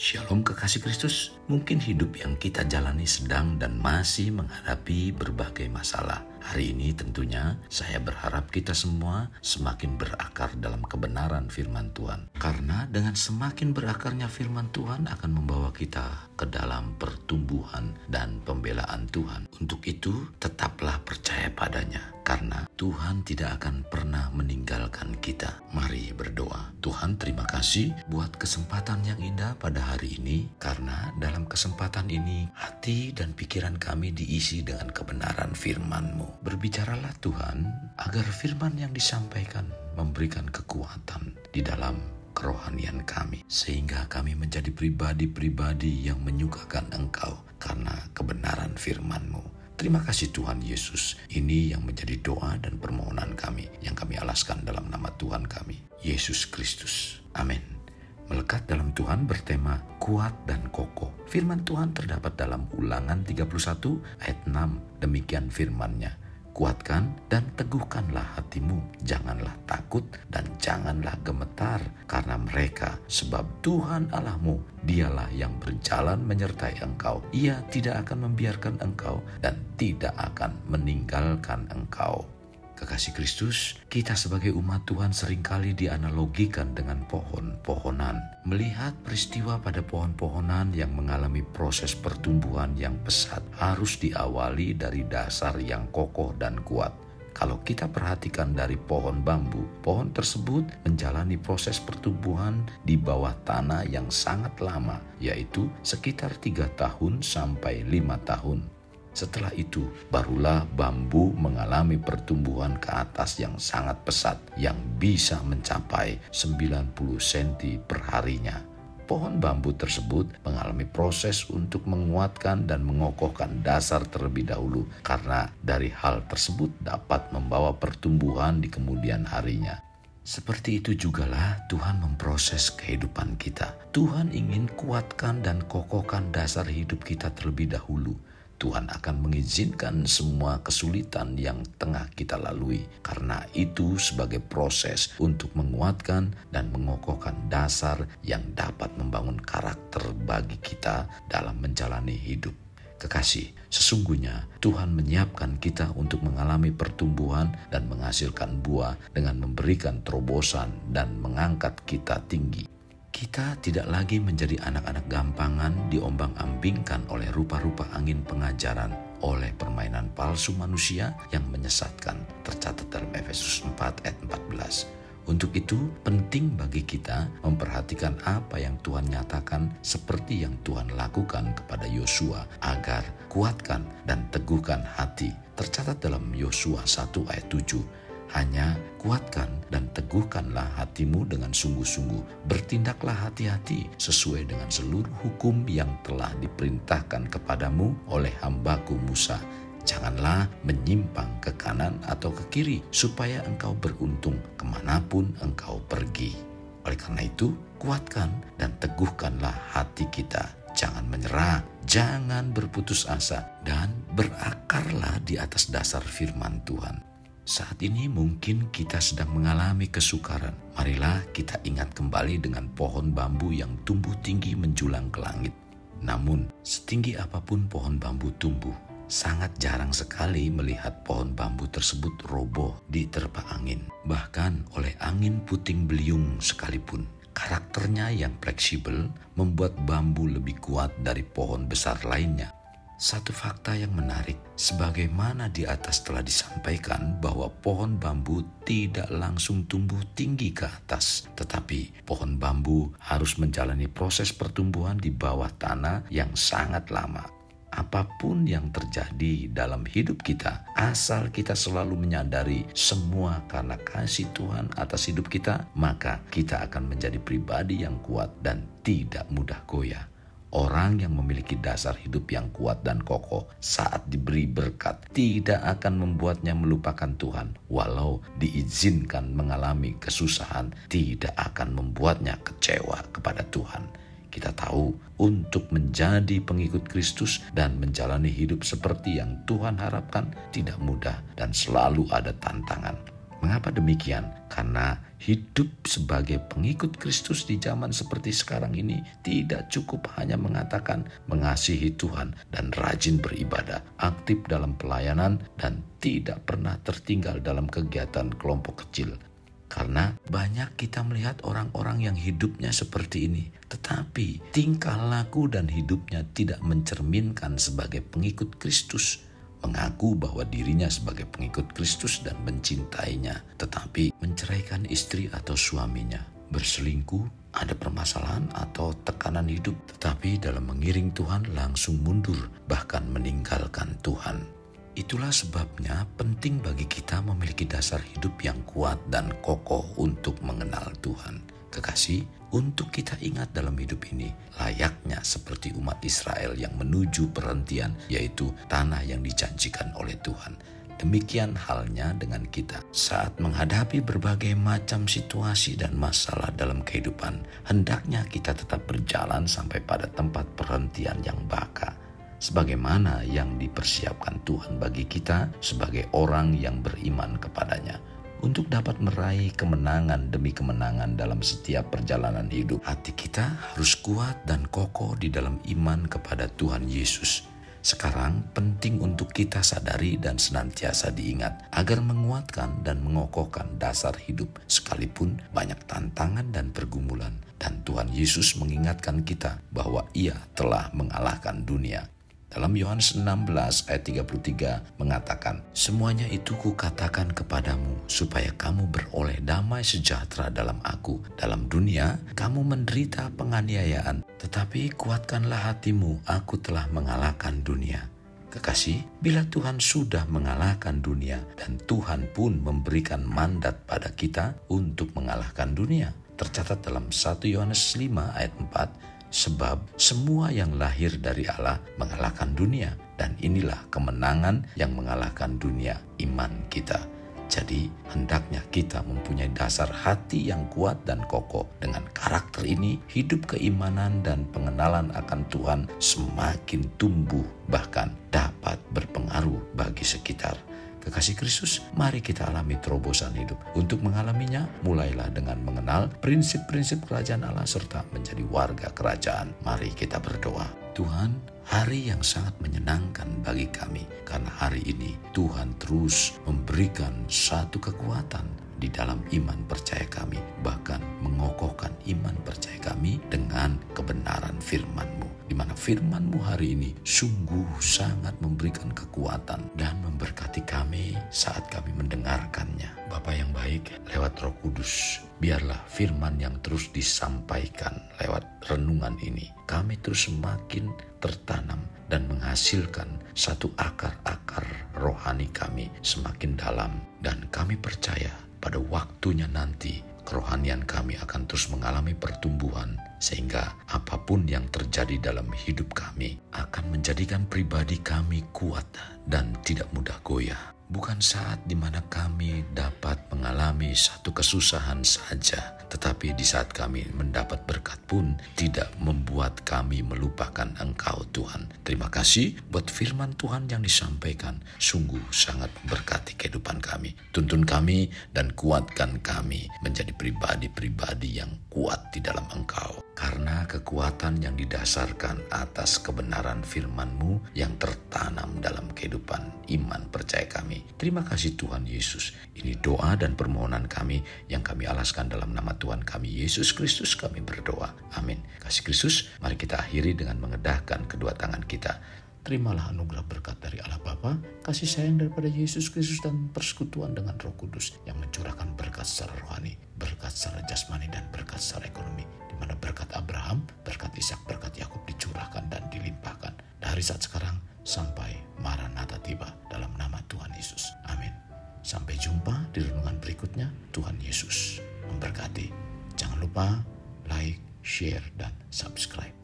Shalom kekasih Kristus, mungkin hidup yang kita jalani sedang dan masih menghadapi berbagai masalah. Hari ini tentunya saya berharap kita semua semakin berakar dalam kebenaran firman Tuhan. Karena dengan semakin berakarnya firman Tuhan akan membawa kita ke dalam pertumbuhan dan pembelaan Tuhan. Untuk itu tetaplah percaya padanya, karena Tuhan tidak akan pernah meninggalkan kita. Mari berdoa. Tuhan, terima kasih buat kesempatan yang indah pada hari ini, karena dalam kesempatan ini hati dan pikiran kami diisi dengan kebenaran firman-Mu. Berbicaralah Tuhan, agar firman yang disampaikan memberikan kekuatan di dalam kerohanian kami, sehingga kami menjadi pribadi-pribadi yang menyukakan Engkau karena kebenaran firman-Mu. Terima kasih Tuhan Yesus. Ini yang menjadi doa dan permohonan kami yang kami alaskan dalam nama Tuhan kami, Yesus Kristus. Amin. Melekat dalam Tuhan bertema kuat dan kokoh. Firman Tuhan terdapat dalam Ulangan 31 ayat 6. Demikian firman-Nya. Kuatkan dan teguhkanlah hatimu, janganlah takut dan janganlah gemetar karena mereka, sebab Tuhan Allahmu, Dialah yang berjalan menyertai engkau. Ia tidak akan membiarkan engkau dan tidak akan meninggalkan engkau. Kekasih Kristus, kita sebagai umat Tuhan seringkali dianalogikan dengan pohon-pohonan. Melihat peristiwa pada pohon-pohonan yang mengalami proses pertumbuhan yang pesat harus diawali dari dasar yang kokoh dan kuat. Kalau kita perhatikan dari pohon bambu, pohon tersebut menjalani proses pertumbuhan di bawah tanah yang sangat lama, yaitu sekitar 3 tahun sampai 5 tahun. Setelah itu, barulah bambu mengalami pertumbuhan ke atas yang sangat pesat yang bisa mencapai 90 cm per harinya. Pohon bambu tersebut mengalami proses untuk menguatkan dan mengokohkan dasar terlebih dahulu, karena dari hal tersebut dapat membawa pertumbuhan di kemudian harinya. Seperti itu jugalah Tuhan memproses kehidupan kita. Tuhan ingin kuatkan dan kokohkan dasar hidup kita terlebih dahulu. Tuhan akan mengizinkan semua kesulitan yang tengah kita lalui, karena itu sebagai proses untuk menguatkan dan mengokohkan dasar yang dapat membangun karakter bagi kita dalam menjalani hidup. Kekasih, sesungguhnya Tuhan menyiapkan kita untuk mengalami pertumbuhan dan menghasilkan buah dengan memberikan terobosan dan mengangkat kita tinggi. Kita tidak lagi menjadi anak-anak gampangan diombang-ambingkan oleh rupa-rupa angin pengajaran, oleh permainan palsu manusia yang menyesatkan, tercatat dalam Efesus 4 ayat 14. Untuk itu penting bagi kita memperhatikan apa yang Tuhan nyatakan seperti yang Tuhan lakukan kepada Yosua, agar kuatkan dan teguhkan hati, tercatat dalam Yosua 1 ayat 7. Hanya kuatkan dan teguhkanlah hatimu dengan sungguh-sungguh. Bertindaklah hati-hati sesuai dengan seluruh hukum yang telah diperintahkan kepadamu oleh hambaku Musa. Janganlah menyimpang ke kanan atau ke kiri, supaya engkau beruntung kemanapun engkau pergi. Oleh karena itu, kuatkan dan teguhkanlah hati kita. Jangan menyerah, jangan berputus asa, dan berakarlah di atas dasar firman Tuhan. Saat ini mungkin kita sedang mengalami kesukaran. Marilah kita ingat kembali dengan pohon bambu yang tumbuh tinggi menjulang ke langit. Namun, setinggi apapun pohon bambu tumbuh, sangat jarang sekali melihat pohon bambu tersebut roboh diterpa angin. Bahkan oleh angin puting beliung sekalipun. Karakternya yang fleksibel membuat bambu lebih kuat dari pohon besar lainnya. Satu fakta yang menarik, sebagaimana di atas telah disampaikan bahwa pohon bambu tidak langsung tumbuh tinggi ke atas, tetapi pohon bambu harus menjalani proses pertumbuhan di bawah tanah yang sangat lama. Apapun yang terjadi dalam hidup kita, asal kita selalu menyadari semua karena kasih Tuhan atas hidup kita, maka kita akan menjadi pribadi yang kuat dan tidak mudah goyah. Orang yang memiliki dasar hidup yang kuat dan kokoh saat diberi berkat tidak akan membuatnya melupakan Tuhan. Walau diizinkan mengalami kesusahan, tidak akan membuatnya kecewa kepada Tuhan. Kita tahu untuk menjadi pengikut Kristus dan menjalani hidup seperti yang Tuhan harapkan tidak mudah dan selalu ada tantangan. Mengapa demikian? Karena hidup sebagai pengikut Kristus di zaman seperti sekarang ini tidak cukup hanya mengatakan mengasihi Tuhan dan rajin beribadah, aktif dalam pelayanan, dan tidak pernah tertinggal dalam kegiatan kelompok kecil. Karena banyak kita melihat orang-orang yang hidupnya seperti ini, tetapi tingkah laku dan hidupnya tidak mencerminkan sebagai pengikut Kristus. Mengaku bahwa dirinya sebagai pengikut Kristus dan mencintainya, tetapi menceraikan istri atau suaminya, berselingkuh, ada permasalahan atau tekanan hidup, tetapi dalam mengiring Tuhan langsung mundur, bahkan meninggalkan Tuhan. Itulah sebabnya penting bagi kita memiliki dasar hidup yang kuat dan kokoh untuk mengenal Tuhan. Kekasih, untuk kita ingat dalam hidup ini, layaknya seperti umat Israel yang menuju perhentian, yaitu tanah yang dijanjikan oleh Tuhan. Demikian halnya dengan kita. Saat menghadapi berbagai macam situasi dan masalah dalam kehidupan, hendaknya kita tetap berjalan sampai pada tempat perhentian yang baka, sebagaimana yang dipersiapkan Tuhan bagi kita sebagai orang yang beriman kepadanya. Untuk dapat meraih kemenangan demi kemenangan dalam setiap perjalanan hidup, hati kita harus kuat dan kokoh di dalam iman kepada Tuhan Yesus. Sekarang penting untuk kita sadari dan senantiasa diingat agar menguatkan dan mengokohkan dasar hidup sekalipun banyak tantangan dan pergumulan. Dan Tuhan Yesus mengingatkan kita bahwa Ia telah mengalahkan dunia. Dalam Yohanes 16 ayat 33 mengatakan, "Semuanya itu kukatakan kepadamu, supaya kamu beroleh damai sejahtera dalam aku. Dalam dunia, kamu menderita penganiayaan, tetapi kuatkanlah hatimu, aku telah mengalahkan dunia." Kekasih, bila Tuhan sudah mengalahkan dunia dan Tuhan pun memberikan mandat pada kita untuk mengalahkan dunia. Tercatat dalam 1 Yohanes 5 ayat 4, "Sebab semua yang lahir dari Allah mengalahkan dunia, dan inilah kemenangan yang mengalahkan dunia, iman kita." Jadi hendaknya kita mempunyai dasar hati yang kuat dan kokoh. Dengan karakter ini, hidup keimanan dan pengenalan akan Tuhan semakin tumbuh, bahkan dapat berpengaruh bagi sekitar. Kekasih Kristus, mari kita alami terobosan hidup. Untuk mengalaminya, mulailah dengan mengenal prinsip-prinsip kerajaan Allah serta menjadi warga kerajaan. Mari kita berdoa. Tuhan, hari yang sangat menyenangkan bagi kami, karena hari ini Tuhan terus memberikan satu kekuatan di dalam iman percaya kami, bahkan mengokohkan iman percaya kami dengan kebenaran firman-Mu, di mana firman-Mu hari ini sungguh sangat memberikan kekuatan dan memberkati kami saat kami mendengarkannya. Bapa yang baik, lewat Roh Kudus, biarlah firman yang terus disampaikan lewat renungan ini, kami terus semakin tertanam dan menghasilkan satu akar-akar rohani kami semakin dalam, dan kami percaya pada waktunya nanti kerohanian kami akan terus mengalami pertumbuhan, sehingga apapun yang terjadi dalam hidup kami akan menjadikan pribadi kami kuat dan tidak mudah goyah. Bukan saat di mana kami dapat mengalami satu kesusahan saja, tetapi di saat kami mendapat berkat pun tidak membuat kami melupakan Engkau, Tuhan. Terima kasih buat firman Tuhan yang disampaikan, sungguh sangat memberkati kehidupan kami. Tuntun kami dan kuatkan kami menjadi pribadi-pribadi yang kuat di dalam Engkau, karena kekuatan yang didasarkan atas kebenaran firman-Mu yang tertanam dalam kehidupan iman percaya kami. Terima kasih Tuhan Yesus. Ini doa dan permohonan kami yang kami alaskan dalam nama Tuhan kami Yesus Kristus, kami berdoa. Amin. Kasih Kristus, mari kita akhiri dengan mengedahkan kedua tangan kita. Terimalah anugerah berkat dari Allah Bapa, kasih sayang daripada Yesus Kristus, dan persekutuan dengan Roh Kudus yang mencurahkan berkat secara rohani, berkat secara jasmani, dan berkat secara ekonomi, di mana berkat Abraham, berkat Ishak, berkat Yakub dicurahkan dan dilimpahkan dari saat sekarang sampai Maranatha tiba, dalam nama Tuhan Yesus. Amin. Sampai jumpa di renungan berikutnya. Tuhan Yesus memberkati. Jangan lupa like, share, dan subscribe.